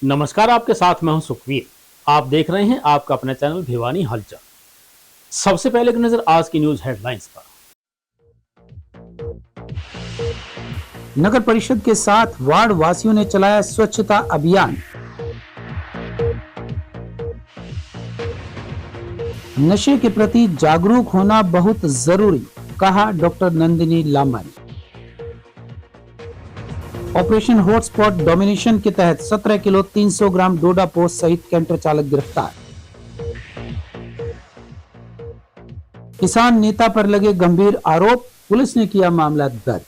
नमस्कार, आपके साथ मैं हूं सुखवीर। आप देख रहे हैं आपका अपना चैनल भिवानी हलचल। सबसे पहले एक नजर आज की न्यूज हेडलाइंस पर। नगर परिषद के साथ वार्ड वासियों ने चलाया स्वच्छता अभियान। नशे के प्रति जागरूक होना बहुत जरूरी, कहा डॉक्टर नंदिनी लांबा ने। ऑपरेशन हॉटस्पॉट डोमिनेशन के तहत 17 किलो 300 ग्राम डोडा पोस्ट सहित कैंटर चालक गिरफ्तार। किसान नेता पर लगे गंभीर आरोप, पुलिस ने किया मामला दर्ज।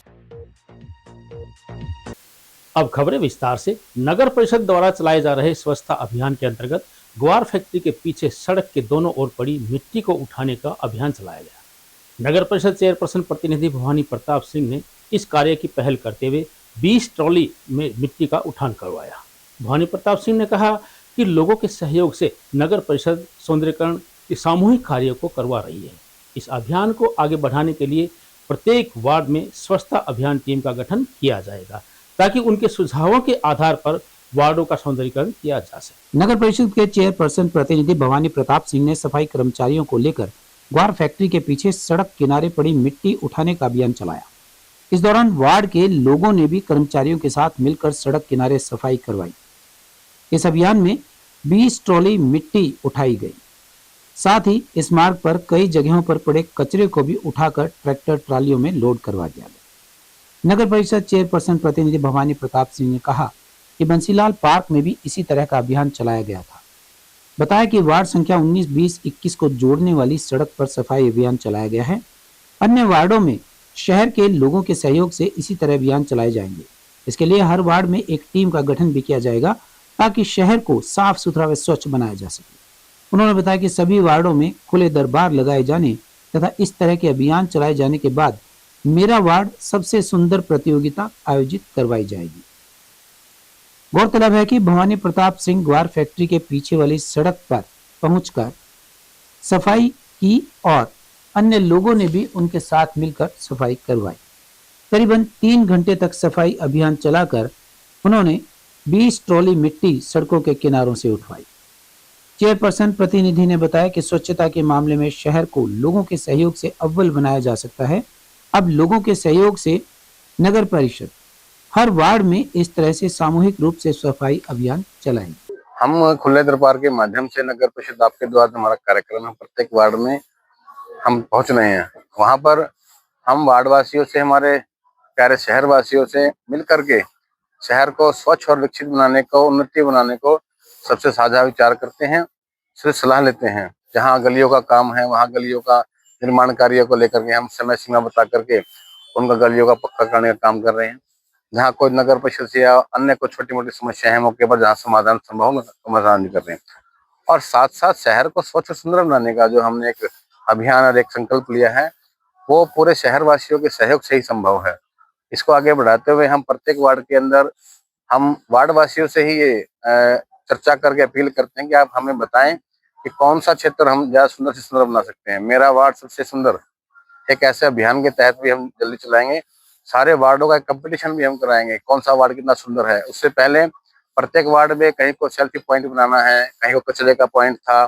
अब खबरें विस्तार से। नगर परिषद द्वारा चलाए जा रहे स्वच्छता अभियान के अंतर्गत ग्वार फैक्ट्री के पीछे सड़क के दोनों ओर पड़ी मिट्टी को उठाने का अभियान चलाया गया। नगर परिषद चेयरपर्सन प्रतिनिधि भवानी प्रताप सिंह ने इस कार्य की पहल करते हुए 20 ट्रॉली में मिट्टी का उठान करवाया। भवानी प्रताप सिंह ने कहा कि लोगों के सहयोग से नगर परिषद सौंदर्यीकरण के सामूहिक कार्यों को करवा रही है। इस अभियान को आगे बढ़ाने के लिए प्रत्येक वार्ड में स्वच्छता अभियान टीम का गठन किया जाएगा, ताकि उनके सुझावों के आधार पर वार्डों का सौंदर्यीकरण किया जा सके। नगर परिषद के चेयरपर्सन प्रतिनिधि भवानी प्रताप सिंह ने सफाई कर्मचारियों को लेकर ग्वार फैक्ट्री के पीछे सड़क किनारे पड़ी मिट्टी उठाने का अभियान चलाया। इस दौरान वार्ड के लोगों ने भी कर्मचारियों के साथ मिलकर सड़क किनारे सफाई करवाई। इस अभियान में 20 ट्रॉली मिट्टी उठाई गई। साथ ही इस मार्ग पर कई जगहों पर पड़े कचरे को भी उठाकर ट्रैक्टर ट्रालियों में लोड करवा दिया गया। नगर परिषद चेयरपर्सन प्रतिनिधि भवानी प्रताप सिंह ने कहा कि बंसीलाल पार्क में भी इसी तरह का अभियान चलाया गया था। बताया कि वार्ड संख्या 19, 20, 21 को जोड़ने वाली सड़क पर सफाई अभियान चलाया गया है। अन्य वार्डों में शहर के लोगों के सहयोग से इसी तरह अभियान चलाए जाएंगे। इसके लिए हर वार्ड में एक टीम का गठन भी किया जाएगा, ताकि शहर को साफ सुथरा व स्वच्छ बनाया जा सके। उन्होंने बताया कि सभी वार्डों में खुले दरबार लगाए जाने तथा इस तरह के अभियान चलाए जाने के बाद मेरा वार्ड सबसे सुंदर प्रतियोगिता आयोजित करवाई जाएगी। गौरतलब है कि भवानी प्रताप सिंह ग्वार फैक्ट्री के पीछे वाली सड़क पर पहुंचकर सफाई की और अन्य लोगों ने भी उनके साथ मिलकर सफाई करवाई। करीबन 3 घंटे तक सफाई अभियान चलाकर उन्होंने 20 ट्रॉली मिट्टी सड़कों के किनारों से उठवाई। चेयरपर्सन प्रतिनिधि ने बताया कि स्वच्छता के मामले में शहर को लोगों के सहयोग से अव्वल बनाया जा सकता है। अब लोगों के सहयोग से नगर परिषद हर वार्ड में इस तरह से सामूहिक रूप से सफाई अभियान चलाएंगे। हम खुले दरबार के माध्यम से नगर परिषद आपके द्वारा हमारा कार्यक्रम है, प्रत्येक वार्ड में हम पहुंच रहे हैं। वहां पर हम वार्ड वासियों से, हमारे प्यारे शहर वासियों से मिल करके शहर को स्वच्छ और विकसित बनाने को, उन्नति बनाने को सबसे साझा विचार करते हैं, उससे सलाह लेते हैं। जहाँ गलियों का काम है वहाँ गलियों का निर्माण कार्यों को लेकर के हम समय सीमा बता करके उनका गलियों का पक्का करने का काम कर रहे हैं। जहाँ कोई नगर परिषद से या अन्य कोई छोटी मोटी समस्या है मौके पर जहाँ समाधान संभव हो समाधान कर रहे हैं। और साथ साथ शहर को स्वच्छ और सुंदर बनाने का जो हमने एक अभियान और एक संकल्प लिया है, वो पूरे शहर वासियों के सहयोग से ही संभव है। इसको आगे बढ़ाते हुए हम प्रत्येक वार्ड के अंदर हम वार्ड वासियों से ही ये चर्चा करके अपील करते हैं कि आप हमें बताएं कि कौन सा क्षेत्र हम ज्यादा सुंदर से सुंदर बना सकते हैं। मेरा वार्ड सबसे सुंदर, एक ऐसे अभियान के तहत भी हम जल्दी चलाएंगे। सारे वार्डों का एक कंपटीशन भी हम कराएंगे, कौन सा वार्ड कितना सुंदर है। उससे पहले प्रत्येक वार्ड में कहीं को सेल्फी पॉइंट बनाना है, कहीं को कचरे का पॉइंट था,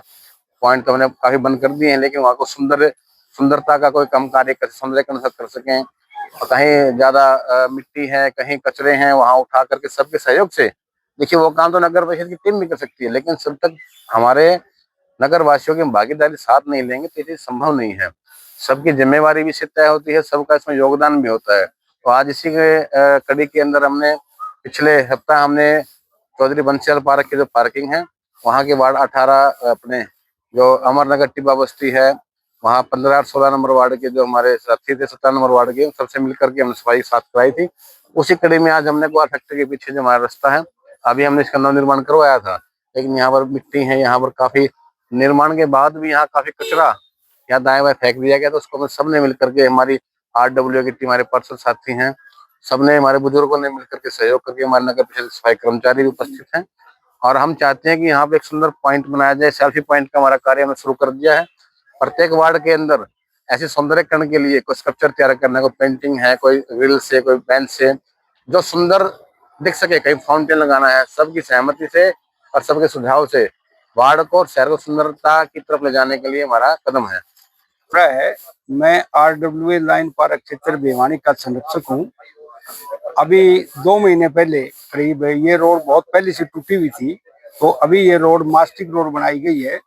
पॉइंट तो हमने काफी बंद कर दिए हैं, लेकिन वहाँ को सुंदरता का कोई कम कार्य सौंदर्यकरण कर सकें। और कहीं ज्यादा मिट्टी है, कहीं कचरे हैं, वहां उठा करके सबके सहयोग से, देखिए वो काम तो नगर परिषद की टीम भी कर सकती है, लेकिन जब तक हमारे नगर वासियों की भागीदारी साथ नहीं लेंगे तो ये चीज संभव नहीं है। सबकी जिम्मेवारी भी इससे तय होती है, सबका इसमें योगदान भी होता है। तो आज इसी के कड़ी के अंदर हमने पिछले हफ्ता हमने चौधरी बंसीलाल पार्क की जो पार्किंग है, वहाँ के वार्ड 18 अपने जो अमरनगर टिब्बा बस्ती है, वहाँ 15 और 16 नंबर वार्ड के जो हमारे साथी थे, 17 नंबर वार्ड के, सबसे मिलकर के हमने सफाई साथ कराई थी। उसी कड़ी में आज हमने ग्वार फैक्ट्री के पीछे जो हमारा रास्ता है, अभी हमने इसका नवनिर्माण करवाया था, लेकिन यहाँ पर मिट्टी है, यहाँ पर काफी निर्माण के बाद भी यहाँ काफी कचरा यहाँ दाएं बाएं फेंक दिया गया। तो उसको हम सबने मिलकर के, हमारी RWA की टीम, हमारे पार्षद साथी हैं, सबने, हमारे बुजुर्गों ने मिलकर के सहयोग करके, हमारे नगर परिषद सफाई कर्मचारी भी उपस्थित हैं। और हम चाहते हैं कि यहाँ पे एक सुंदर पॉइंट बनाया जाए। सेल्फी पॉइंट का हमारा कार्य हमने शुरू कर दिया है। प्रत्येक वार्ड के अंदर ऐसे सौंदर्यकरण के लिए कोई स्कल्पचर तैयार करना है, कोई पेंटिंग है, कोई ग्रिल से, कोई बेंच से, जो सुंदर दिख सके, कहीं फाउंटेन लगाना है, सबकी सहमति से और सबके सुझाव से वार्ड को और शहर को सुंदरता की तरफ ले जाने के लिए हमारा कदम है। मैं RWA लाइन पार्क क्षेत्र भिवानी का संरक्षक हूँ। अभी 2 महीने पहले करीब ये रोड बहुत पहले से टूटी हुई थी, तो अभी ये रोड मास्टिक रोड बनाई गई है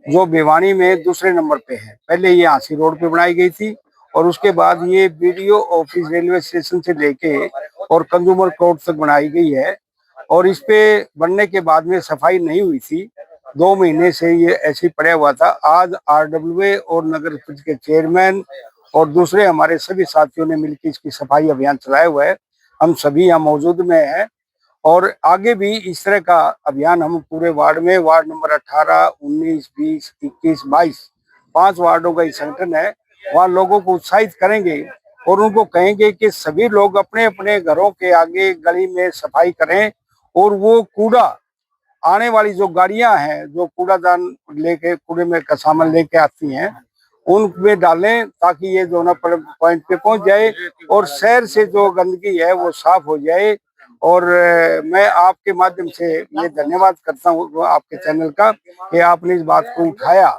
जो भिवानी में दूसरे नंबर पे है। पहले ये आंसी रोड पे बनाई गई थी और उसके बाद ये BDO ऑफिस रेलवे स्टेशन से लेके और कंज्यूमर कोर्ट तक बनाई गई है। और इस पे बनने के बाद में सफाई नहीं हुई थी, 2 महीने से ये ऐसे ही पड़ा हुआ था। आज RWA और नगर परिषद के चेयरमैन और दूसरे हमारे सभी साथियों ने मिलकर इसकी सफाई अभियान चलाया हुआ है। हम सभी यहाँ मौजूद में हैं और आगे भी इस तरह का अभियान हम पूरे वार्ड में, वार्ड नंबर 18, 19, 20, 21, 22 5 वार्डों का ये संगठन है, वहाँ लोगों को उत्साहित करेंगे और उनको कहेंगे कि सभी लोग अपने अपने घरों के आगे गली में सफाई करें और वो कूड़ा आने वाली जो गाड़ियां हैं जो कूड़ादान लेके कूड़े में का सामान लेके आती हैं उनमें डालें ताकि ये दोनों पॉइंट पे पहुंच जाए और शहर से जो गंदगी है वो साफ हो जाए। और मैं आपके माध्यम से ये धन्यवाद करता हूँ आपके चैनल का कि आपने इस बात को उठाया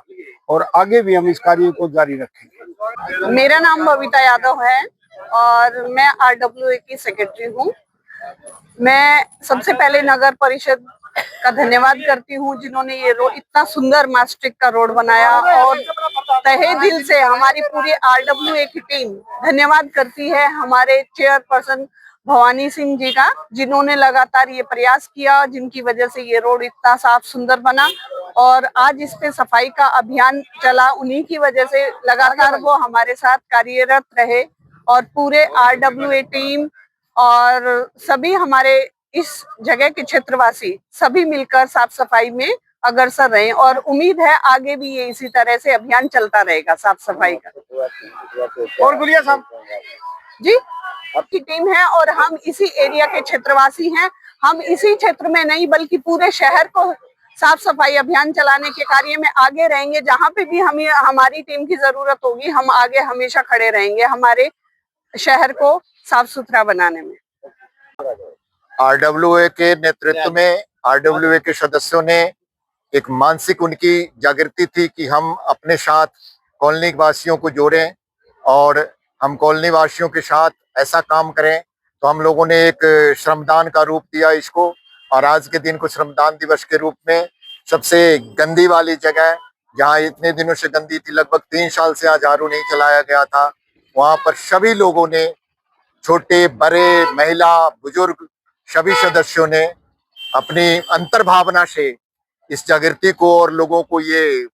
और आगे भी हम इस कार्य को जारी रखेंगे। मेरा नाम बबीता यादव है और मैं RWA की सेक्रेटरी हूँ। मैं सबसे पहले नगर परिषद का धन्यवाद करती हूँ जिन्होंने ये रोड इतना सुंदर मास्टिक का रोड बनाया और तहे दिल से हमारी पूरी RWA की टीम धन्यवाद करती है हमारे चेयरपर्सन भवानी सिंह जी का, जिन्होंने लगातार ये प्रयास किया, जिनकी वजह से ये रोड इतना साफ सुंदर बना और आज इस पे सफाई का अभियान चला। उन्हीं की वजह से लगातार वो हमारे साथ कार्यरत रहे और पूरे RWA टीम और सभी हमारे इस जगह के क्षेत्रवासी सभी मिलकर साफ सफाई में अग्रसर रहे और उम्मीद है आगे भी ये इसी तरह से अभियान चलता रहेगा साफ सफाई का। और गुलिया साहब जी, आपकी टीम है और हम इसी एरिया के क्षेत्रवासी हैं। हम इसी क्षेत्र में नहीं बल्कि पूरे शहर को साफ सफाई अभियान चलाने के कार्य में आगे रहेंगे। जहां पे भी हमें हमारी टीम की जरूरत होगी हम आगे हमेशा खड़े रहेंगे हमारे शहर को साफ सुथरा बनाने में। RWA के नेतृत्व में RWA के सदस्यों ने एक मानसिक उनकी जागृति थी कि हम अपने साथ कॉलोनी वासियों को जोड़ें और हम कॉलोनी वासियों के साथ ऐसा काम करें। तो हम लोगों ने एक श्रमदान का रूप दिया इसको और आज के दिन को श्रमदान दिवस के रूप में सबसे गंदी वाली जगह जहाँ इतने दिनों से गंदी थी, लगभग 3 साल से आज झाड़ू नहीं चलाया गया था, वहां पर सभी लोगों ने, छोटे बड़े महिला बुजुर्ग सभी सदस्यों ने अपनी अंतर्भावना से इस जागृति को और लोगों को ये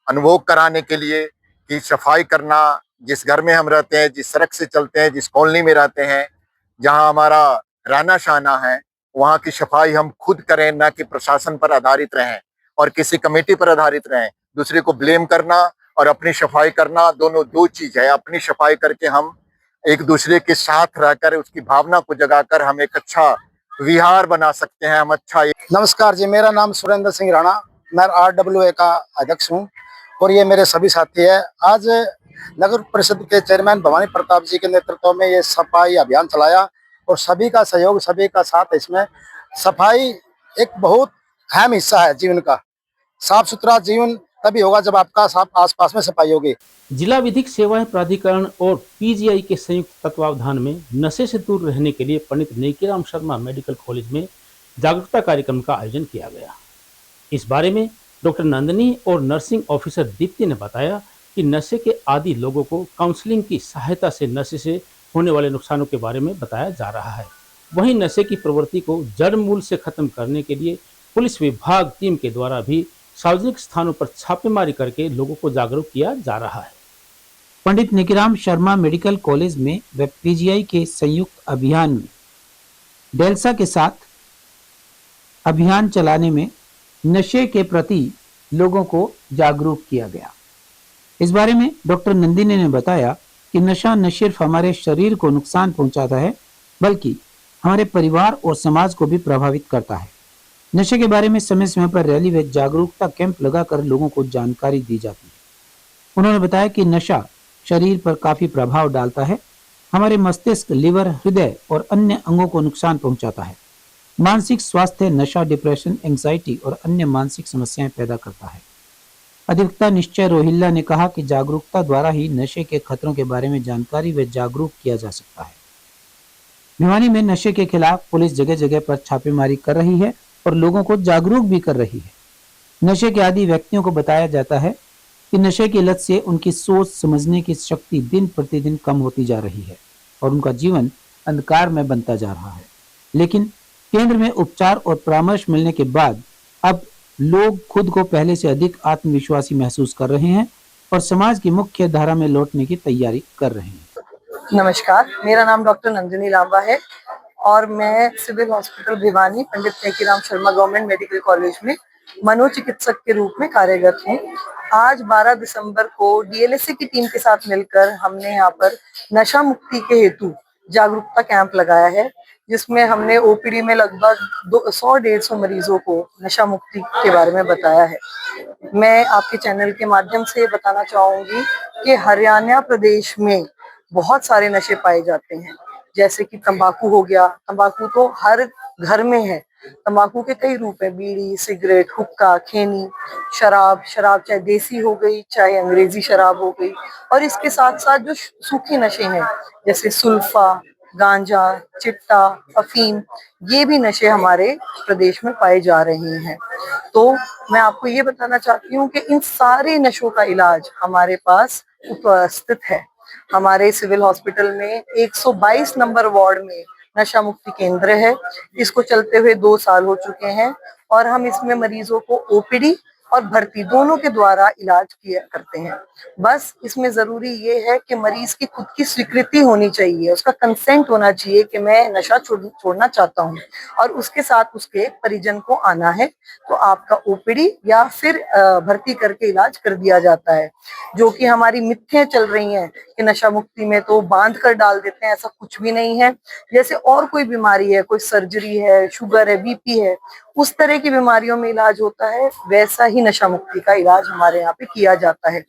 अनुभव कराने के लिए कि सफाई करना, जिस घर में हम रहते हैं, जिस सड़क से चलते हैं, जिस कॉलोनी में रहते हैं, जहां हमारा रहना सहना है, वहां की सफाई हम खुद करें, ना कि प्रशासन पर आधारित रहें और किसी कमेटी पर आधारित रहें। दूसरे को ब्लेम करना और अपनी सफाई करना दोनों दो चीज है। अपनी सफाई करके हम एक दूसरे के साथ रहकर उसकी भावना को जगाकर हम एक अच्छा विहार बना सकते हैं। हम अच्छा नमस्कार जी, मेरा नाम सुरेंद्र सिंह राणा, मैं RWA का अध्यक्ष हूँ और ये मेरे सभी साथी है। आज नगर परिषद के चेयरमैन भवानी प्रताप जी के नेतृत्व में ये सफाई अभियान चलाया और सभी का सहयोग, सभी का साथ। इसमें सफाई एक बहुत अहम हिस्सा है जीवन का। साफ सुथरा जीवन तभी होगा जब आपका आसपास में सफाई होगी। जिला विधिक सेवाएं प्राधिकरण और PGI के संयुक्त तत्वावधान में नशे से दूर रहने के लिए पंडित नेकीराम शर्मा मेडिकल कॉलेज में जागरूकता कार्यक्रम का आयोजन किया गया। इस बारे में डॉक्टर नंदिनी और नर्सिंग ऑफिसर दीप्ति ने बताया कि नशे के आदी लोगों को काउंसलिंग की सहायता से नशे से होने वाले नुकसानों के बारे में बताया जा रहा है। वहीं नशे की प्रवृत्ति को जड़ मूल से खत्म करने के लिए पुलिस विभाग टीम के द्वारा भी सार्वजनिक स्थानों पर छापेमारी करके लोगों को जागरूक किया जा रहा है। पंडित नेकीराम शर्मा मेडिकल कॉलेज में व PGI के संयुक्त अभियान में डेल्सा के साथ अभियान चलाने में नशे के प्रति लोगों को जागरूक किया गया। इस बारे में डॉक्टर नंदिनी ने बताया कि नशा न सिर्फ हमारे शरीर को नुकसान पहुंचाता है बल्कि हमारे परिवार और समाज को भी प्रभावित करता है। नशे के बारे में समय समय पर रैली व जागरूकता कैंप लगाकर लोगों को जानकारी दी जाती है। उन्होंने बताया कि नशा शरीर पर काफी प्रभाव डालता है हमारे मस्तिष्क, लिवर, हृदय और अन्य अंगों को नुकसान पहुंचाता है। मानसिक स्वास्थ्य, नशा, डिप्रेशन, एंजाइटी और अन्य मानसिक समस्याएं पैदा करता है। अधिवक्ता निश्चय रोहिल्ला ने कहा कि जागरूकता द्वारा ही नशे के खतरों के बारे में जानकारी व जागरूक किया जा सकता है। भिवानी में नशे के खिलाफ पुलिस जगह जगह पर छापेमारी कर रही है और लोगों को जागरूक भी कर रही है। नशे के आदी व्यक्तियों को बताया जाता है कि नशे की लत से उनकी सोच समझने की शक्ति दिन प्रतिदिन कम होती जा रही है और उनका जीवन अंधकार में बनता जा रहा है। लेकिन केंद्र में उपचार और परामर्श मिलने के बाद अब लोग खुद को पहले से अधिक आत्मविश्वासी महसूस कर रहे हैं और समाज की मुख्य धारा में लौटने की तैयारी कर रहे हैं। नमस्कार, मेरा नाम डॉक्टर नंदिनी लांबा है और मैं civil hospital Bhiwani Pandit Nekiram Sharma government medical college में मनोचिकित्सक के रूप में कार्यरत हूँ। आज 12 दिसंबर को डीएलएसए की टीम के साथ मिलकर हमने यहाँ पर नशा मुक्ति के हेतु जागरूकता कैंप लगाया है, जिसमें हमने ओपीडी में लगभग 100-150 मरीजों को नशा मुक्ति के बारे में बताया है। मैं आपके चैनल के माध्यम से बताना चाहूंगी कि हरियाणा प्रदेश में बहुत सारे नशे पाए जाते हैं, जैसे कि तंबाकू हो गया। तंबाकू तो हर घर में है। तंबाकू के कई रूप हैं, बीड़ी, सिगरेट, हुक्का, खैनी, शराब चाहे देसी हो गई चाहे अंग्रेजी शराब हो गई, और इसके साथ साथ जो सूखे नशे हैं जैसे सुल्फा, गांजा, चिट्टा, अफीम, ये भी नशे हमारे प्रदेश में पाए जा रहे हैं। तो मैं आपको ये बताना चाहती हूँ कि इन सारे नशों का इलाज हमारे पास उपस्थित है। हमारे सिविल हॉस्पिटल में 122 नंबर वार्ड में नशा मुक्ति केंद्र है। इसको चलते हुए 2 साल हो चुके हैं और हम इसमें मरीजों को ओपीडी और भर्ती दोनों के द्वारा इलाज किया करते हैं। बस इसमें जरूरी ये है कि मरीज की खुद की स्वीकृति होनी चाहिए, उसका कंसेंट होना चाहिए कि मैं नशा छोड़ना चाहता हूँ, और उसके साथ उसके परिजन को आना है तो आपका ओपीडी या फिर भर्ती करके इलाज कर दिया जाता है। जो कि हमारी मिथ्याएं चल रही हैं कि नशा मुक्ति में तो बांध कर डाल देते हैं, ऐसा कुछ भी नहीं है। जैसे और कोई बीमारी है, कोई सर्जरी है, शुगर है, बीपी है, उस तरह की बीमारियों में इलाज होता है, वैसा ही नशा मुक्ति का इलाज हमारे यहाँ पे किया जाता है।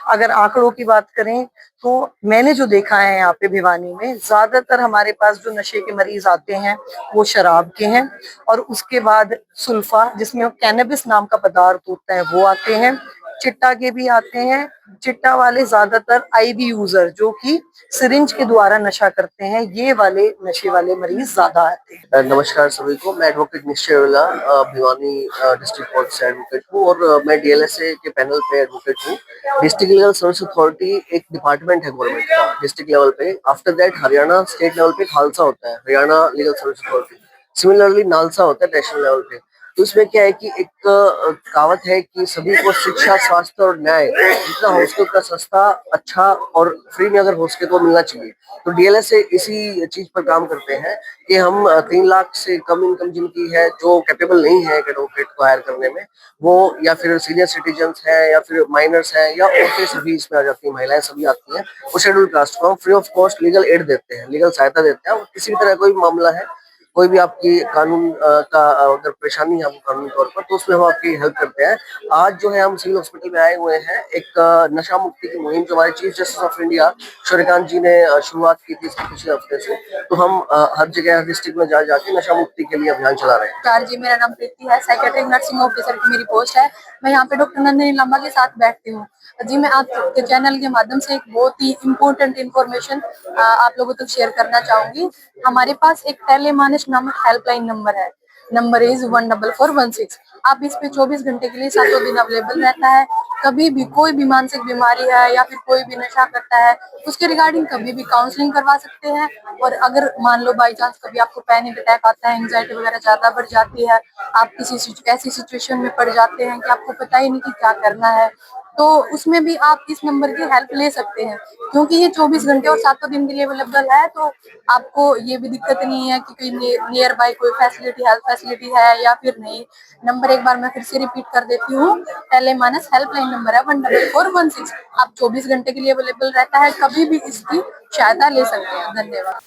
अगर आंकड़ों की बात करें तो मैंने जो देखा है यहाँ पे भिवानी में, ज्यादातर हमारे पास जो नशे के मरीज आते हैं वो शराब के हैं, और उसके बाद सुल्फा जिसमें कैनबिस नाम का पदार्थ होता है वो आते हैं, चिट्टा के भी आते हैं। चिट्टा वाले ज्यादातर आईवी यूजर जो कि सिरिंज के द्वारा नशा करते हैं, ये वाले नशे वाले मरीज ज्यादा आते हैं। नमस्कार सभी को, मैं एडवोकेट निश्चय रोहिल्ला भिवानी डिस्ट्रिक्ट कोर्ट से एडवोकेट हूँ और मैं डीएलएसए के पैनल पे एडवोकेट हूँ। डिस्ट्रिक्ट लीगल सर्विस अथॉरिटी एक डिपार्टमेंट है गवर्नमेंट का डिस्ट्रिक्ट लेवल पे। After that Haryana state level पे खालसा होता है, Haryana legal service authority. Similarly NALSA होता है नेशनल लेवल पे। तो इसमें क्या है कि एक कहावत है कि सभी को शिक्षा, स्वास्थ्य और न्याय जितना हो सके उतना सस्ता, अच्छा और फ्री में अगर हो सके तो मिलना चाहिए। तो डीएलएसए इसी चीज पर काम करते हैं कि हम 3 लाख से कम इनकम जिनकी है, जो कैपेबल नहीं है एक एडवोकेट को हायर करने में, वो या फिर सीनियर सिटीजन्स हैं या फिर माइनर्स हैं या औरतें सभी इसमें आ जाती हैं, महिलाएं सभी आती हैं, वो शेड्यूल कास्ट को हम free of cost legal aid देते हैं, लीगल सहायता देते हैं। किसी भी तरह कोई मामला है, कोई भी आपकी कानून का अगर परेशानी है कानूनी तौर पर, तो उसमें हम आपकी हेल्प करते हैं। आज जो है हम सिविल हॉस्पिटल में आए हुए हैं, एक नशा मुक्ति की मुहिम जो हमारे chief justice of India Suryakant ji ने शुरुआत की थी इसके पिछले हफ्ते से। तो हम हर जगह, हर डिस्ट्रिक्ट में जाके नशा मुक्ति के लिए अभियान चला रहे हैं। नमस्कार जी, मेरा नाम प्रीति है, सेक्रेटरी नर्सिंग ऑफिसर की मेरी पोस्ट है। मैं यहाँ पे डॉक्टर नंदिनी लांबा के साथ बैठती हूँ जी। मैं आपके चैनल के माध्यम से एक बहुत ही इम्पोर्टेंट इन्फॉर्मेशन आप लोगों तक शेयर करना चाहूंगी। हमारे पास एक टेलीमानस नामक हेल्पलाइन नंबर है, नंबर इज 14416। आप इस पे 24 घंटे के लिए 7 दिन अवेलेबल रहता है। कभी भी कोई भी मानसिक बीमारी है या फिर कोई भी नशा करता है, उसके रिगार्डिंग कभी भी काउंसलिंग करवा सकते हैं। और अगर मान लो बाई चांस कभी आपको पैनिक अटैक आता है, एंजाइटी वगैरह ज्यादा बढ़ जाती है, आप किसी ऐसी सिचुएशन में पड़ जाते हैं कि आपको पता ही नहीं कि क्या करना है, तो उसमें भी आप इस नंबर की हेल्प ले सकते हैं, क्योंकि ये 24 घंटे और 7 दिन के लिए अवेलेबल है। तो आपको ये भी दिक्कत नहीं है कि कोई नियर बाय कोई फैसिलिटी, हेल्थ फैसिलिटी है या फिर नहीं। नंबर एक बार मैं फिर से रिपीट कर देती हूँ, टेलीमानस हेल्पलाइन नंबर है 14416। आप 24 घंटे के लिए अवेलेबल रहता है, कभी भी इसकी सहायता ले सकते हैं। धन्यवाद।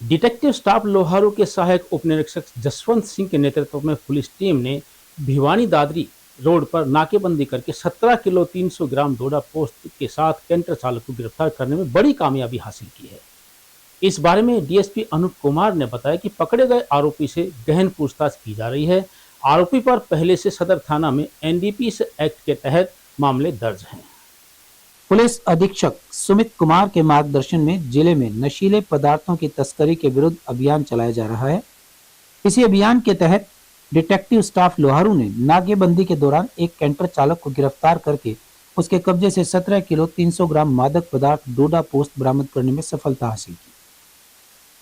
डिटेक्टिव स्टाफ लोहारू के सहायक उप निरीक्षक जसवंत सिंह के नेतृत्व में पुलिस टीम ने भिवानी दादरी रोड पर नाकेबंदी करके 17 किलो 300 ग्राम डोडा पोस्त के साथ कैंटर चालक को गिरफ्तार करने में बड़ी कामयाबी हासिल की है। इस बारे में डीएसपी अनूप कुमार ने बताया कि पकड़े गए आरोपी से गहन पूछताछ की जा रही है। आरोपी पर पहले से सदर थाना में एनडीपीएस एक्ट के तहत मामले दर्ज हैं। पुलिस अधीक्षक सुमित कुमार के मार्गदर्शन में जिले में नशीले पदार्थों की तस्करी के विरुद्ध अभियान चलाया जा रहा है। इसी अभियान के तहत डिटेक्टिव स्टाफ लोहारू ने नाकेबंदी के दौरान एक कैंटर चालक को गिरफ्तार करके उसके कब्जे से 17 किलो 300 ग्राम मादक पदार्थ डोडा पोस्ट बरामद करने में सफलता हासिल की।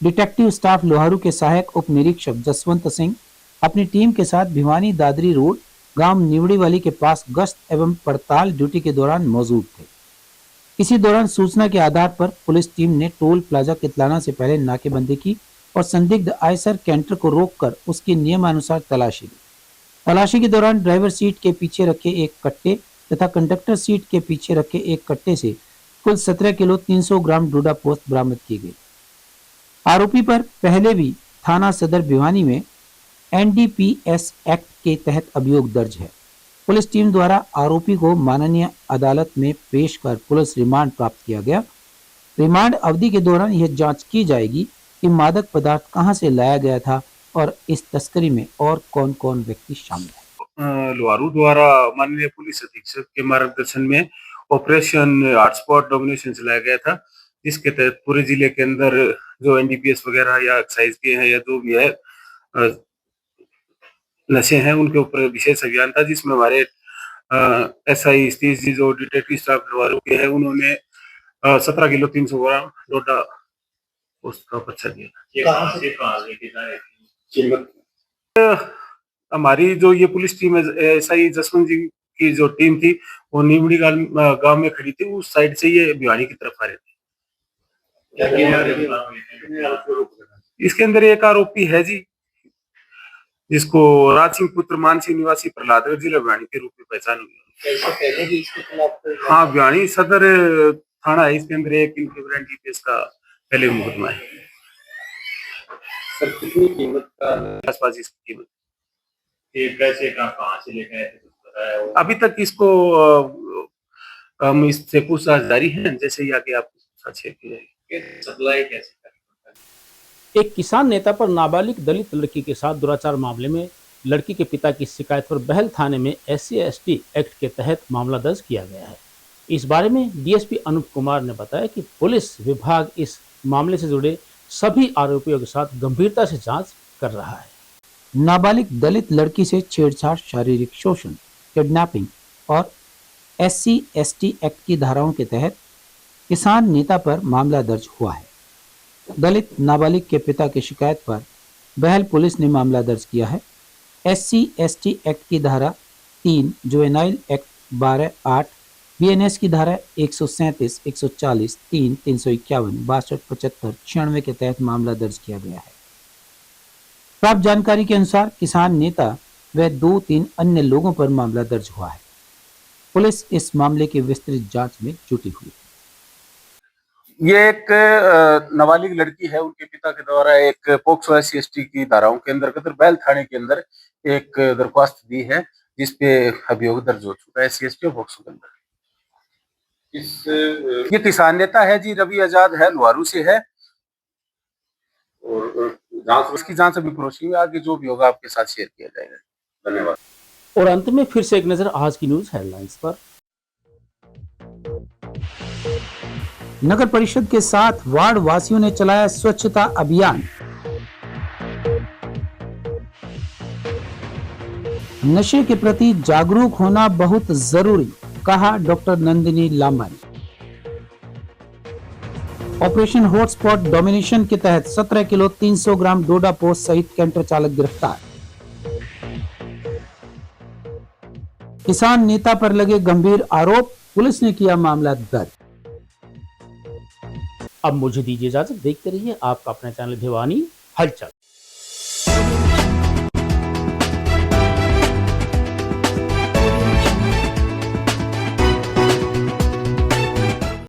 डिटेक्टिव स्टाफ लोहारू के सहायक उप निरीक्षक जसवंत सिंह अपनी टीम के साथ भिवानी दादरी रोड गांव निवड़ीवाली के पास गश्त एवं पड़ताल ड्यूटी के दौरान मौजूद थे। इसी दौरान सूचना के आधार पर पुलिस टीम ने टोल प्लाजा कितलाना से पहले नाकेबंदी की और संदिग्ध आयसर कैंटर को रोककर उसकी नियमानुसार तलाशी ली। तलाशी के दौरान ड्राइवर सीट के पीछे रखे एक कट्टे तथा कंडक्टर सीट के पीछे रखे एक कट्टे से कुल 17 किलो 300 ग्राम डोडा पोस्त बरामद की गई। आरोपी पर पहले भी थाना सदर भिवानी में एनडीपीएस एक्ट के तहत अभियोग दर्ज है। पुलिस टीम द्वारा आरोपी को माननीय अदालत में पेश कर पुलिस रिमांड प्राप्त किया गया। रिमांड अवधि के दौरान यह जांच की जाएगी कि मादक पदार्थ कहां से लाया गया था और इस तस्करी में और कौन कौन व्यक्ति शामिल है। लोहारू द्वारा माननीय पुलिस अधीक्षक के मार्गदर्शन में ऑपरेशन हॉटस्पॉट डोमिनेशन चलाया गया था, जिसके तहत पूरे जिले के अंदर जो एनडीपीएस वगैरह या एक्साइज के हैं या जो भी है नशे हैं उनके ऊपर विशेष अभियान था, जिसमें हमारे एसआई सतीश जी जो डिटेक्टिव स्टाफ लोहारू के हैं उन्होंने 17 किलो 300 ग्राम डोडा उसका पर्चा दिया। हमारी जो ये पुलिस टीम है एसआई जसवंत जी की जो टीम थी वो निवड़ी गांव में खड़ी थी, उस साइड से ये भिवानी की तरफ आ रहे थे। इसके अंदर एक आरोपी है जी, जिसको राज सिंह पुत्र मानसी निवासी प्रहलादगढ़ जिला भिवानी के रूप में पहचान हुई। हाँ, भिवानी सदर थाना है, इसके अंदर एक एनडीपीएस का पहले मुकदमा है। सर कितनी कीमत का आसपास इसकी कीमत पैसे कहाँ से लेके आए थे? अभी तक इसको हम इससे पूछताछ जारी है, जैसे ही आगे आपको पूछताछ की जाएगी। सप्लाई कैसे? एक किसान नेता पर नाबालिग दलित लड़की के साथ दुराचार मामले में लड़की के पिता की शिकायत पर बहल थाने में SC/ST एक्ट के तहत मामला दर्ज किया गया है। इस बारे में डीएसपी अनूप कुमार ने बताया कि पुलिस विभाग इस मामले से जुड़े सभी आरोपियों के साथ गंभीरता से जांच कर रहा है। नाबालिग दलित लड़की से छेड़छाड़, शारीरिक शोषण, किडनैपिंग और SC/ST एक्ट की धाराओं के तहत किसान नेता पर मामला दर्ज हुआ है। दलित नाबालिग के पिता की शिकायत पर बहल पुलिस ने मामला दर्ज किया है। SC/ST एक्ट की धारा 3, जुवेनाइल एक्ट 12(8), BNS की धारा 137, 140, 3, 351, 62, 75, 96 के तहत मामला दर्ज किया गया है। प्राप्त जानकारी के अनुसार किसान नेता व 2-3 अन्य लोगों पर मामला दर्ज हुआ है। पुलिस इस मामले की विस्तृत जांच में जुटी हुई है। ये एक नाबालिग लड़की है, उनके पिता के द्वारा एक पोक्सो SC/ST की धाराओं के अंतर्गत बैल थाने के अंदर एक दरख्वास्त दी है, जिसपे अभियोग दर्ज हो चुका है SC/ST और पोक्सो के अंदर। ये किसान नेता है जी, रवि आजाद है, लोहारू से है और इसकी जांच अभी प्रोसी में आगे जो भी होगा आपके साथ शेयर किया जाएगा। धन्यवाद। और अंत में फिर से एक नजर आज की न्यूज हेडलाइंस पर। नगर परिषद के साथ वार्ड वासियों ने चलाया स्वच्छता अभियान। नशे के प्रति जागरूक होना बहुत जरूरी, कहा डॉक्टर नंदिनी लांबा ने। ऑपरेशन हॉटस्पॉट डोमिनेशन के तहत 17 किलो 300 ग्राम डोडा पोस्ट सहित कैंटर चालक गिरफ्तार। किसान नेता पर लगे गंभीर आरोप, पुलिस ने किया मामला दर्ज। अब मुझे दीजिए इजाजत, देखते रहिए आपका अपना चैनल भिवानी हलचल।